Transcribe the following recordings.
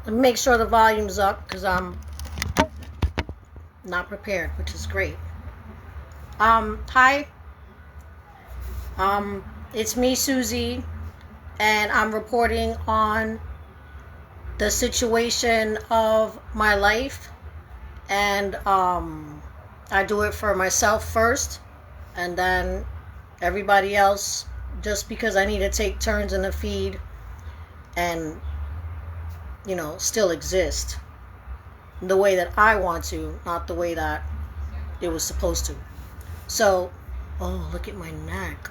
Let me make sure the volume's up because I'm not prepared, which is great. Hi. It's me, Susie, and I'm reporting on the situation of my life. And I do it for myself first, and then everybody else, just because I need to take turns in the feed and, still exist the way that I want to, not the way that it was supposed to. So, oh, look at my neck.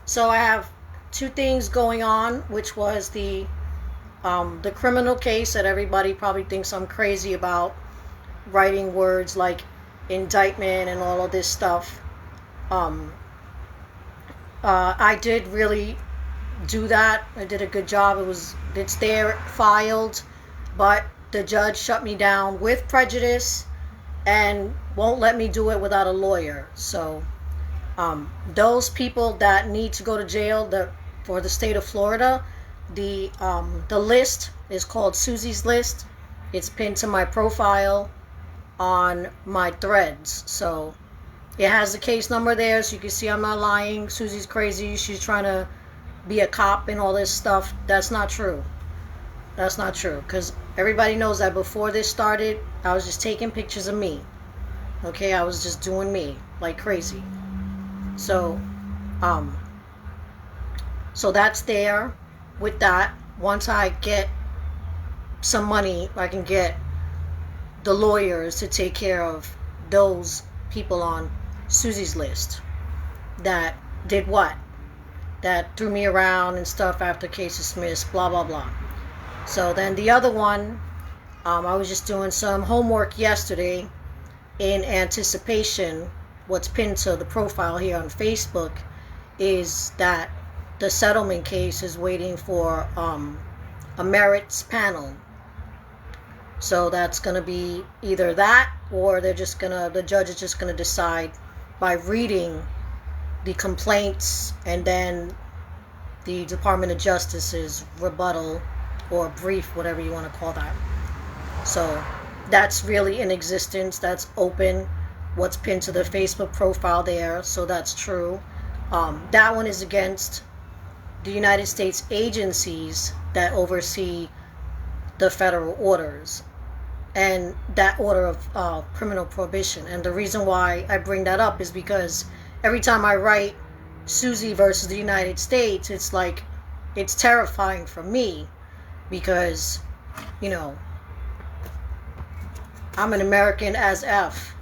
So I have two things going on, which was the criminal case that everybody probably thinks I'm crazy about, writing words like indictment and all of this stuff. I did really do that. I did a good job. It's there, filed, but the judge shut me down with prejudice and won't let me do it without a lawyer. So those people that need to go to jail for the state of Florida, the list is called Susie's List. It's pinned to my profile on my threads. So it has the case number there, so you can see I'm not lying. Susie's crazy. She's trying to be a cop and all this stuff. That's not true. That's not true, because everybody knows that before this started, I was just taking pictures of me. Okay, I was just doing me like crazy. So that's there. With that, once I get some money, I can get the lawyers to take care of those people on Susie's list that did what? That threw me around and stuff after case dismissed, blah, blah, blah. So then the other one, I was just doing some homework yesterday in anticipation. What's pinned to the profile here on Facebook is that the settlement case is waiting for a merits panel. So that's going to be either that, or the judge is just going to decide by reading the complaints and then the Department of Justice's rebuttal or brief, whatever you want to call that. So that's really in existence. That's open. What's pinned to the Facebook profile there. So that's true. That one is against the United States agencies that oversee the federal orders and that order of criminal prohibition. And the reason why I bring that up is because every time I write Susie versus the United States, it's like, it's terrifying for me because, I'm an American as F.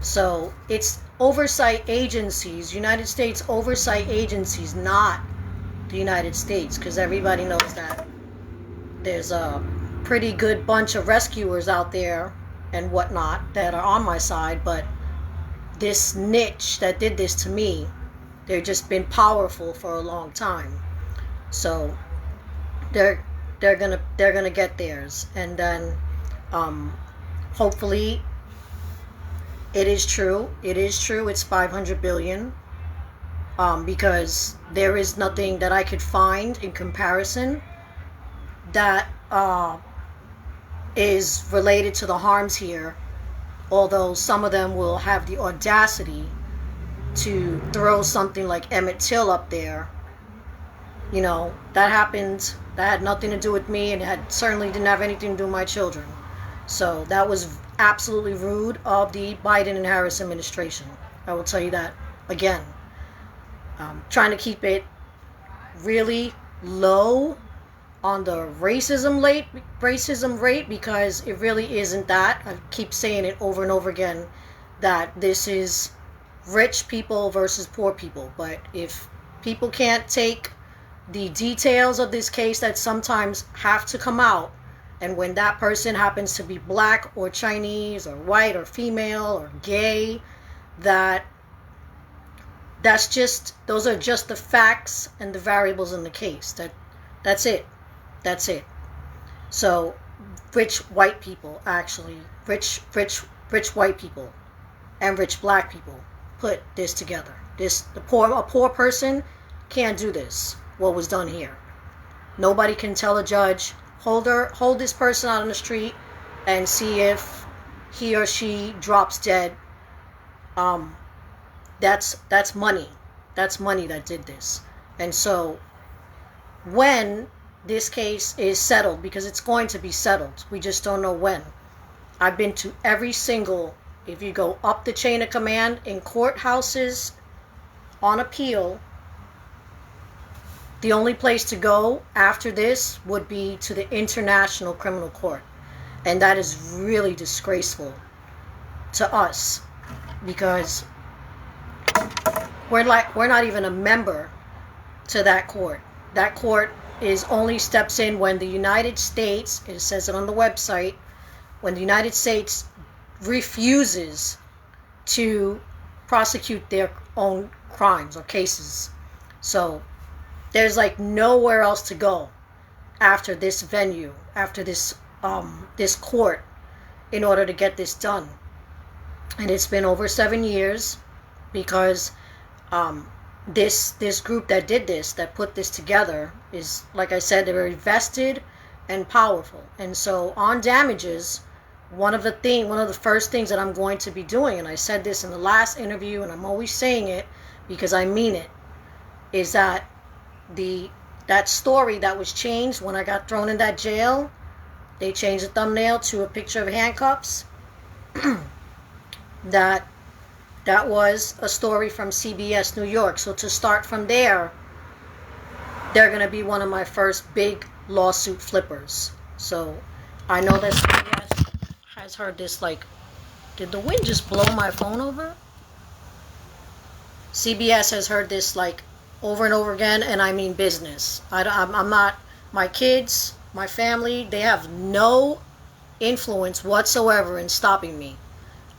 So it's oversight agencies, United States oversight agencies, not the United States, because everybody knows that there's a pretty good bunch of rescuers out there and whatnot that are on my side, but this niche that did this to me, they've just been powerful for a long time. So they're gonna get theirs, and then hopefully it is true. It's 500 billion. Because there is nothing that I could find in comparison that is related to the harms here, although some of them will have the audacity to throw something like Emmett Till up there. That happened. That had nothing to do with me, and it certainly didn't have anything to do with my children. So that was absolutely rude of the Biden and Harris administration. I will tell you that again. Trying to keep it really low on the racism rate, because it really isn't that. I keep saying it over and over again that this is rich people versus poor people. But if people can't take the details of this case that sometimes have to come out, and when that person happens to be black or Chinese or white or female or gay, those are just the facts and the variables in the case. That's it. So rich white people, actually, rich white people and rich black people put this together. A poor person can't do this, what was done here. Nobody can tell a judge, hold this person out on the street and see if he or she drops dead. That's money. That's money that did this. And so when this case is settled, because it's going to be settled, we just don't know when. I've been to every single, if you go up the chain of command in courthouses on appeal, the only place to go after this would be to the International Criminal Court. And that is really disgraceful to us, because we're not even a member to that court. That court only steps in when the United States, it says it on the website, when the United States refuses to prosecute their own crimes or cases. So there's like nowhere else to go after this venue, after this court, in order to get this done. And it's been over 7 years, because this group that did this, that put this together, is, like I said, they're very vested and powerful. And so on damages, one of the first things that I'm going to be doing, and I said this in the last interview, and I'm always saying it because I mean it, is that that story that was changed when I got thrown in that jail, they changed the thumbnail to a picture of handcuffs. That was a story from CBS New York. So to start from there, they're going to be one of my first big lawsuit flippers. So I know that CBS has heard this, like, did the wind just blow my phone over? CBS has heard this, like, over and over again, and I mean business. I'm not, my kids, my family, they have no influence whatsoever in stopping me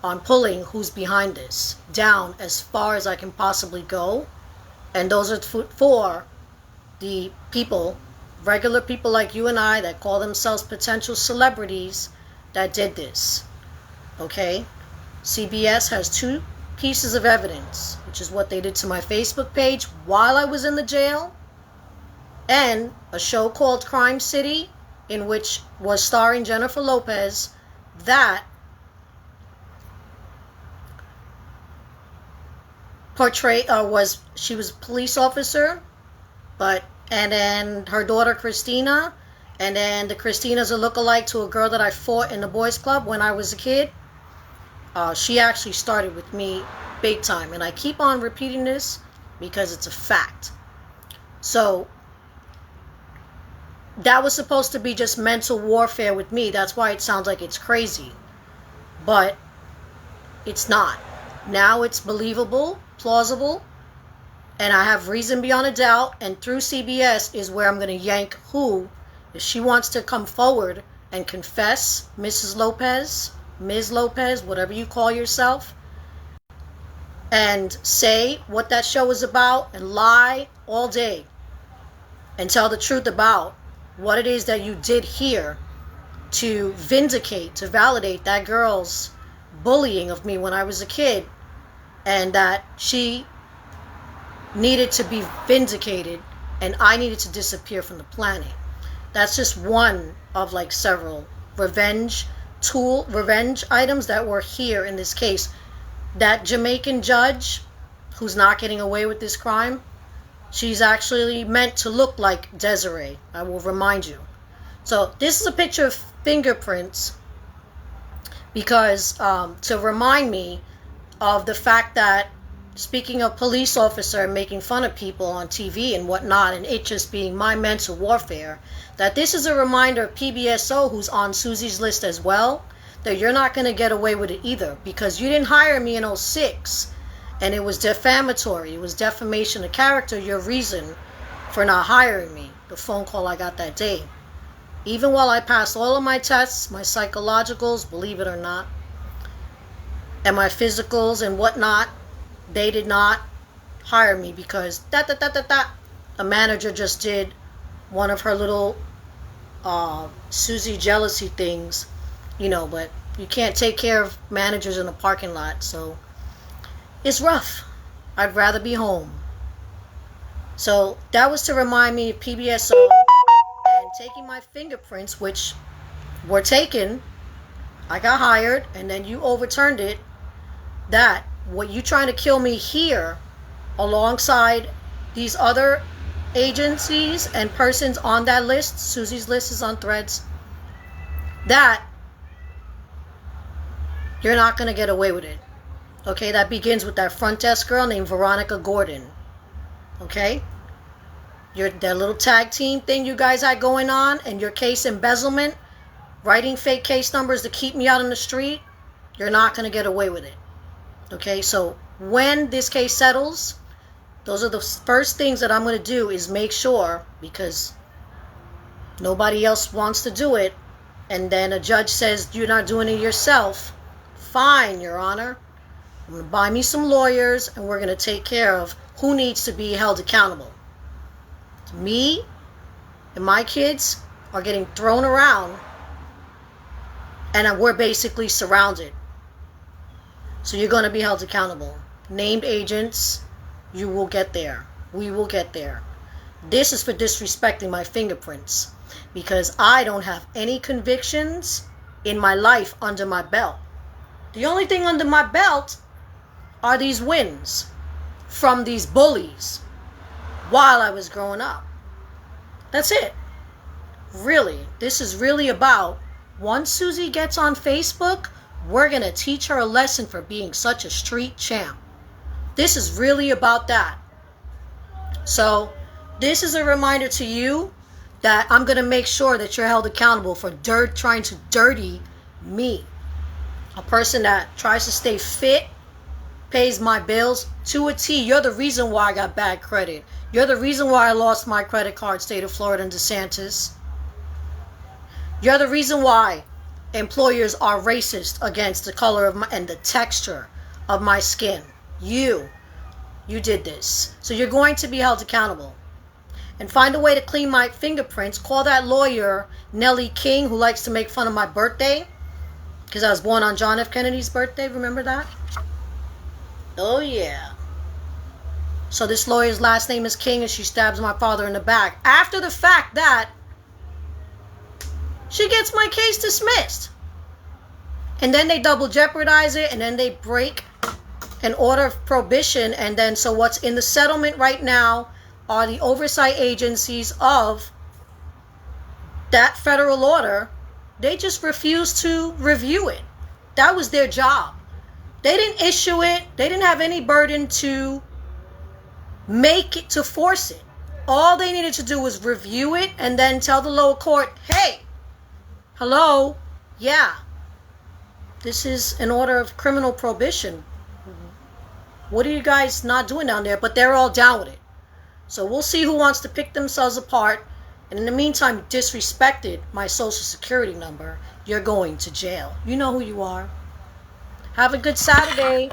on pulling who's behind this down as far as I can possibly go. And those are for the people, regular people like you and I, that call themselves potential celebrities, that did this. Okay? CBS has 2 pieces of evidence, which is what they did to my Facebook page while I was in the jail, and a show called Crime City, in which was starring Jennifer Lopez, that portrayed, she was a police officer, and then her daughter Christina, and then the Christina's a lookalike to a girl that I fought in the boys club when I was a kid. She actually started with me big time, and I keep on repeating this because it's a fact. So that was supposed to be just mental warfare with me. That's why it sounds like it's crazy, but it's not. Now it's believable, plausible, and I have reason beyond a doubt, and through CBS is where I'm going to yank who, if she wants to come forward and confess, Mrs. Lopez, Ms. Lopez, whatever you call yourself, and say what that show is about and lie all day and tell the truth about what it is that you did here to vindicate, to validate that girl's bullying of me when I was a kid, and that she needed to be vindicated and I needed to disappear from the planet. That's just one of like several revenge items that were here in this case. That Jamaican judge who's not getting away with this crime, she's actually meant to look like Desiree. I will remind you. So this is a picture of fingerprints because to remind me of the fact that, speaking of police officer making fun of people on TV and whatnot, and it just being my mental warfare, that this is a reminder of PBSO, who's on Susie's list as well, that you're not going to get away with it either, because you didn't hire me in 2006 and it was defamatory. It was defamation of character, your reason for not hiring me, the phone call I got that day. Even while I passed all of my tests, my psychologicals, believe it or not, and my physicals and whatnot, they did not hire me because a manager just did one of her little Susie jealousy things, you know, but you can't take care of managers in a parking lot, so it's rough. I'd rather be home. So that was to remind me of PBSO taking my fingerprints, which were taken. I got hired, and then you overturned it. That what you trying to kill me here, alongside these other agencies and persons on that list. Susie's list is on Threads. That you're not gonna get away with it. Okay, that begins with that front desk girl named Veronica Gordon. Okay, that little tag team thing you guys had going on, and your case embezzlement, writing fake case numbers to keep me out on the street. You're not gonna get away with it. Okay, so when this case settles, those are the first things that I'm going to do is make sure, because nobody else wants to do it, and then a judge says you're not doing it yourself. Fine, Your Honor. I'm going to buy me some lawyers, and we're going to take care of who needs to be held accountable. Me and my kids are getting thrown around, and we're basically surrounded. So you're going to be held accountable. Named agents, you will get there. We will get there. This is for disrespecting my fingerprints, because I don't have any convictions in my life under my belt. The only thing under my belt are these wins from these bullies while I was growing up. That's it. Really, this is really about, once Susie gets on Facebook, we're going to teach her a lesson for being such a street champ. This is really about that. So, this is a reminder to you that I'm going to make sure that you're held accountable for trying to dirty me. A person that tries to stay fit, pays my bills to a T. You're the reason why I got bad credit. You're the reason why I lost my credit card, state of Florida and DeSantis. You're the reason why employers are racist against the color of my and the texture of my skin. You did this. So you're going to be held accountable. And find a way to clean my fingerprints. Call that lawyer, Nellie King, who likes to make fun of my birthday, because I was born on John F. Kennedy's birthday. Remember that? Oh, yeah. So this lawyer's last name is King, and she stabs my father in the back. After the fact that she gets my case dismissed. And then they double jeopardize it, and then they break an order of prohibition. And then, so what's in the settlement right now are the oversight agencies of that federal order. They just refused to review it. That was their job. They didn't issue it. They didn't have any burden to make it, to force it. All they needed to do was review it and then tell the lower court, hey, hello, yeah, this is an order of criminal prohibition. What are you guys not doing down there? But they're all down with it. So we'll see who wants to pick themselves apart. And in the meantime, you disrespected my social security number. You're going to jail. You know who you are. Have a good Saturday.